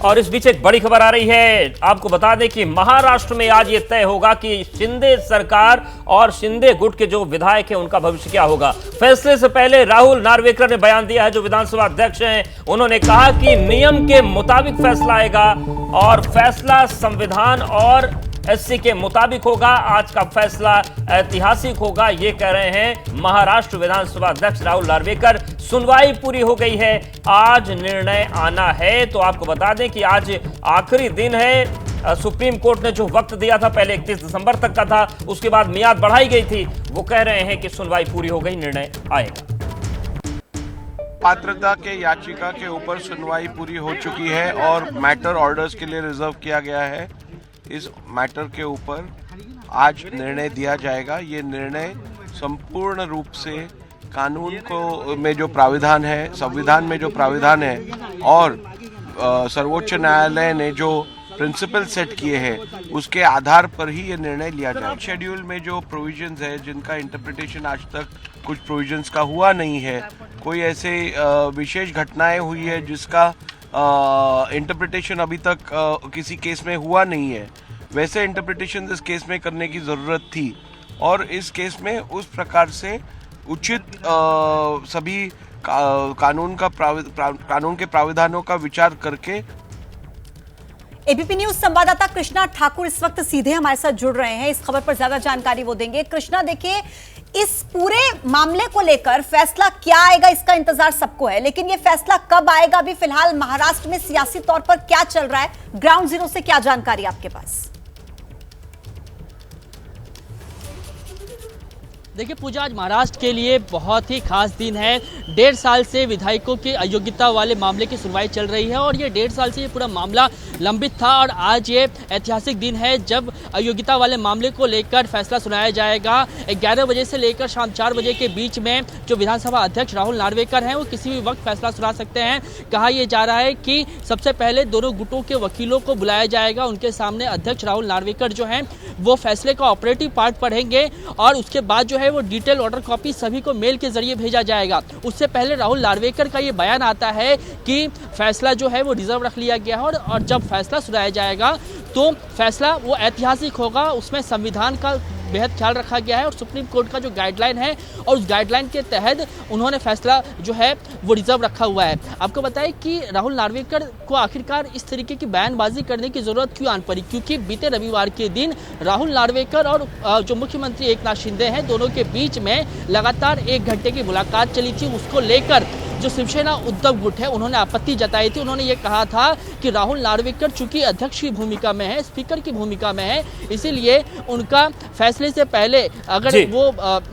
और इस बीच एक बड़ी खबर आ रही है। आपको बता दें कि महाराष्ट्र में आज ये तय होगा कि शिंदे सरकार और शिंदे गुट के जो विधायक हैं उनका भविष्य क्या होगा। फैसले से पहले राहुल नार्वेकर ने बयान दिया है, जो विधानसभा अध्यक्ष हैं। उन्होंने कहा कि नियम के मुताबिक फैसला आएगा और फैसला संविधान और एससी के मुताबिक होगा। आज का फैसला ऐतिहासिक होगा, ये कह रहे हैं महाराष्ट्र विधानसभा अध्यक्ष राहुल नार्वेकर। सुनवाई पूरी हो गई है, आज निर्णय आना है। तो आपको बता दें कि आज आखिरी दिन है। सुप्रीम कोर्ट ने जो वक्त दिया था पहले 31 दिसंबर तक का था, उसके बाद मियाद बढ़ाई गई थी। वो कह रहे हैं कि सुनवाई पूरी हो गई, निर्णय आएगा। पात्रता के याचिका के ऊपर सुनवाई पूरी हो चुकी है और मैटर ऑर्डर्स के लिए रिजर्व किया गया है। इस मैटर के ऊपर आज निर्णय दिया जाएगा। ये निर्णय संपूर्ण रूप से कानून को में जो प्राविधान है, संविधान में जो प्राविधान है और सर्वोच्च न्यायालय ने जो प्रिंसिपल सेट किए हैं, उसके आधार पर ही ये निर्णय लिया जाए। शेड्यूल में जो प्रोविजंस है, जिनका इंटरप्रिटेशन आज तक कुछ प्रोविजंस का हुआ नहीं है, कोई ऐसे विशेष घटनाएं हुई है जिसका इंटरप्रिटेशन अभी तक किसी केस में हुआ नहीं है, वैसे इंटरप्रिटेशन इस केस में करने की ज़रूरत थी। और इस केस में उस प्रकार से उचित सभी कानून के प्राविधानों का विचार करके। एबीपी न्यूज संवाददाता कृष्णा ठाकुर इस वक्त सीधे हमारे साथ जुड़ रहे हैं। इस खबर पर ज्यादा जानकारी वो देंगे। कृष्णा, देखिए, इस पूरे मामले को लेकर फैसला क्या आएगा इसका इंतजार सबको है, लेकिन ये फैसला कब आएगा? अभी फिलहाल महाराष्ट्र में सियासी तौर पर क्या चल रहा है? ग्राउंड जीरो से क्या जानकारी आपके पास? देखिए पूजा, आज महाराष्ट्र के लिए बहुत ही खास दिन है। 1.5 साल से विधायकों की अयोग्यता वाले मामले की सुनवाई चल रही है और ये 1.5 साल से ये पूरा मामला लंबित था और आज ये ऐतिहासिक दिन है जब अयोग्यता वाले मामले को लेकर फैसला सुनाया जाएगा। 11 बजे से लेकर शाम 4 बजे के बीच में जो विधानसभा अध्यक्ष राहुल नार्वेकर हैं वो किसी भी वक्त फैसला सुना सकते हैं। कहा यह जा रहा है कि सबसे पहले दोनों गुटों के वकीलों को बुलाया जाएगा, उनके सामने अध्यक्ष राहुल नार्वेकर जो हैं वो फैसले का ऑपरेटिव पार्ट पढ़ेंगे और उसके बाद जो है वो डिटेल ऑर्डर कॉपी सभी को मेल के जरिए भेजा जाएगा। उससे पहले राहुल नार्वेकर का ये बयान आता है कि फैसला जो है वो रिजर्व रख लिया गया है और जब फैसला सुनाया जाएगा तो फैसला वो ऐतिहासिक होगा, उसमें संविधान का बेहद ख्याल रखा गया है और सुप्रीम कोर्ट का जो गाइडलाइन है और उस गाइडलाइन के तहत उन्होंने फैसला जो है वो रिजर्व रखा हुआ है। आपको बताएं कि राहुल नार्वेकर को आखिरकार इस तरीके की बयानबाजी करने की जरूरत क्यों आन पड़ी, क्योंकि बीते रविवार के दिन राहुल नार्वेकर और जो मुख्यमंत्री एकनाथ शिंदे हैं दोनों के बीच में लगातार 1 घंटे की मुलाकात चली थी। उसको लेकर जो शिवसेना उद्धव गुट है उन्होंने आपत्ति जताई थी। उन्होंने ये कहा था कि राहुल नार्वेकर चूंकि अध्यक्ष की भूमिका में है, स्पीकर की भूमिका में है, इसीलिए उनका फैसले से पहले अगर वो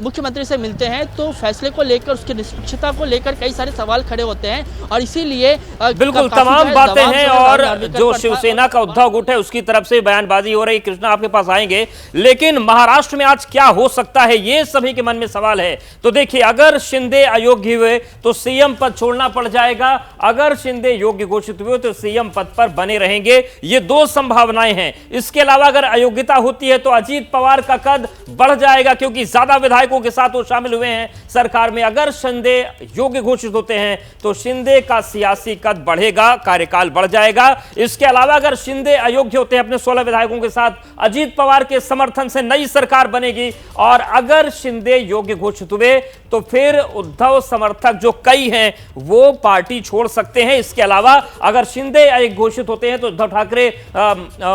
मुख्यमंत्री से मिलते हैं तो फैसले को लेकर, उसकी निष्पक्षता को लेकर कई सारे सवाल खड़े होते हैं और इसीलिए बिल्कुल तमाम बातें हैं। और जो शिवसेना का उद्धव गुट है उसकी तरफ से बयानबाजी हो रही। कृष्णा, आपके पास आएंगे, लेकिन महाराष्ट्र में आज क्या हो सकता है ये सभी के मन में सवाल है। तो देखिए, अगर शिंदे अयोग्य हुए तो सीएम पद छोड़ना पड़ जाएगा, अगर शिंदे योग्य घोषित हुए तो सीएम पद पर बने रहेंगे। ये 2 संभावनाएं हैं। इसके अलावा अगर अयोग्यता होती है तो अजीत पवार का कद बढ़ जाएगा, क्योंकि ज्यादा विधायकों के साथ वो शामिल हुए हैं सरकार में। अगर शिंदे योग्य घोषित होते हैं तो शिंदे का सियासी कद बढ़ेगा, कार्यकाल बढ़ जाएगा। इसके अलावा अगर शिंदे अयोग्य होते हैं अपने 16 विधायकों के साथ, अजीत पवार के समर्थन से नई सरकार बनेगी। और अगर शिंदे योग्य घोषित हुए तो फिर उद्धव समर्थक जो कई हैं वो पार्टी छोड़ सकते हैं। इसके अलावा अगर शिंदे घोषित होते हैं तो उद्धव ठाकरे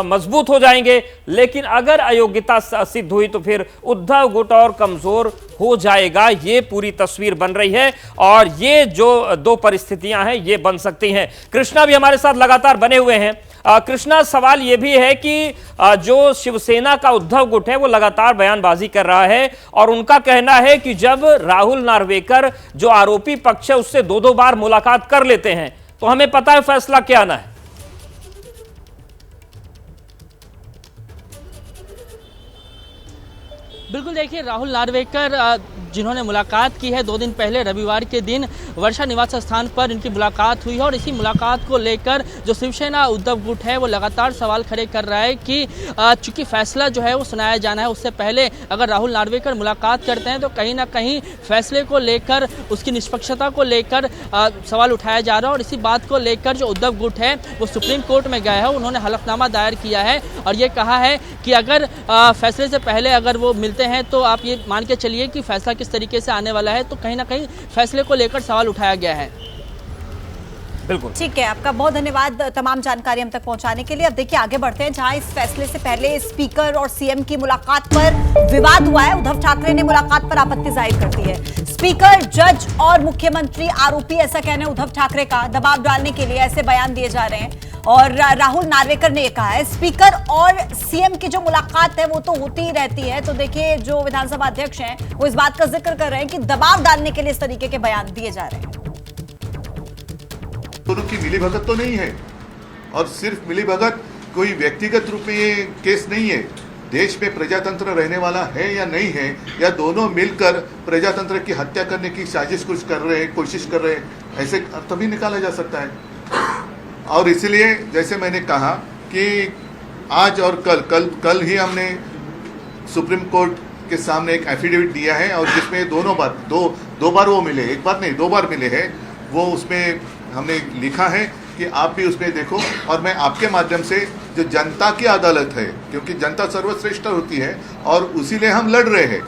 मजबूत हो जाएंगे, लेकिन अगर अयोग्यता सिद्ध हुई तो फिर उद्धव गुट और कमजोर हो जाएगा। ये पूरी तस्वीर बन रही है और ये जो 2 परिस्थितियां हैं ये बन सकती हैं। कृष्णा भी हमारे साथ लगातार बने हुए हैं। कृष्णा, सवाल यह भी है कि जो शिवसेना का उद्धव गुट है वो लगातार बयानबाजी कर रहा है और उनका कहना है कि जब राहुल नार्वेकर जो आरोपी पक्ष है उससे 2-2 बार मुलाकात कर लेते हैं तो हमें पता है फैसला क्या आना है। बिल्कुल, देखिए राहुल नार्वेकर जिन्होंने मुलाकात की है 2 दिन पहले रविवार के दिन वर्षा निवास स्थान पर इनकी मुलाकात हुई है। और इसी मुलाकात को लेकर जो शिवसेना उद्धव गुट है वो लगातार सवाल खड़े कर रहा है कि चूंकि फैसला जो है वो सुनाया जाना है, उससे पहले अगर राहुल नार्वेकर मुलाकात करते हैं तो कहीं ना कहीं फैसले को लेकर, उसकी निष्पक्षता को लेकर सवाल उठाया जा रहा है। और इसी बात को लेकर जो उद्धव गुट है वो सुप्रीम कोर्ट में गया है, उन्होंने हलफनामा दायर किया है और ये कहा है कि अगर फैसले से पहले अगर वो मिलते हैं तो आप ये मान के चलिए कि फैसला किस तरीके से आने वाला है। तो कहीं ना कहीं फैसले को लेकर सवाल उठाया गया है। बिल्कुल ठीक है, आपका बहुत धन्यवाद तमाम जानकारी हम तक पहुंचाने के लिए। अब देखिए आगे बढ़ते हैं, जहां इस फैसले से पहले स्पीकर और सीएम की मुलाकात पर विवाद हुआ है। उद्धव ठाकरे ने मुलाकात पर आपत्ति जाहिर कर दी है। स्पीकर, जज और मुख्यमंत्री आरोपी, ऐसा कहना है उद्धव ठाकरे का। दबाव डालने के लिए ऐसे बयान दिए जा रहे हैं। और राहुल नार्वेकर ने कहा है स्पीकर और सीएम की जो मुलाकात है वो तो होती ही रहती है। तो देखिए जो विधानसभा अध्यक्ष हैं वो इस बात का जिक्र कर रहे हैं कि दबाव डालने के लिए इस तरीके के बयान दिए जा रहे हैं। दोनों की मिलीभगत तो नहीं है, और सिर्फ मिलीभगत कोई व्यक्तिगत रूप में ये केस नहीं है। देश में प्रजातंत्र रहने वाला है या नहीं है, या दोनों मिलकर प्रजातंत्र की हत्या करने की साजिश कुछ कर रहे हैं, कोशिश कर रहे हैं, ऐसे तभी निकाला जा सकता है। और इसलिए जैसे मैंने कहा कि आज और कल ही हमने सुप्रीम कोर्ट के सामने एक एफिडेविट दिया है, और जिसमें दो बार वो मिले, एक बार नहीं 2 बार मिले हैं। वो उसमें हमने लिखा है कि आप भी उसमें देखो, और मैं आपके माध्यम से जो जनता की अदालत है, क्योंकि जनता सर्वश्रेष्ठ होती है और उसीलिए हम लड़ रहे हैं।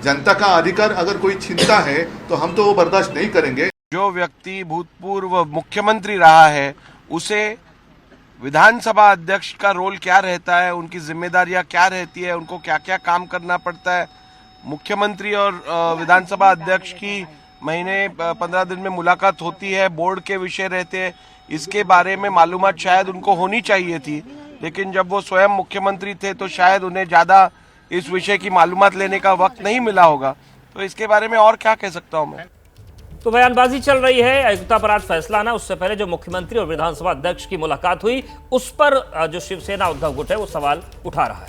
जनता का अधिकार अगर कोई छीनता है तो हम तो वो बर्दाश्त नहीं करेंगे। जो व्यक्ति भूतपूर्व मुख्यमंत्री रहा है उसे विधानसभा अध्यक्ष का रोल क्या रहता है, उनकी जिम्मेदारियां क्या रहती है, उनको क्या क्या काम करना पड़ता है। मुख्यमंत्री और विधानसभा अध्यक्ष की महीने 15 दिन में मुलाकात होती है, बोर्ड के विषय रहते हैं, इसके बारे में मालूमात शायद उनको होनी चाहिए थी। लेकिन जब वो स्वयं मुख्यमंत्री थे तो शायद उन्हें ज़्यादा इस विषय की मालूमात लेने का वक्त नहीं मिला होगा। तो इसके बारे में और क्या कह सकता हूँ मैं। तो बयानबाजी चल रही है, अयोध्या पर आज फैसला आना, उससे पहले जो मुख्यमंत्री और विधानसभा अध्यक्ष की मुलाकात हुई उस पर जो शिवसेना उद्धव गुट है वो सवाल उठा रहा है।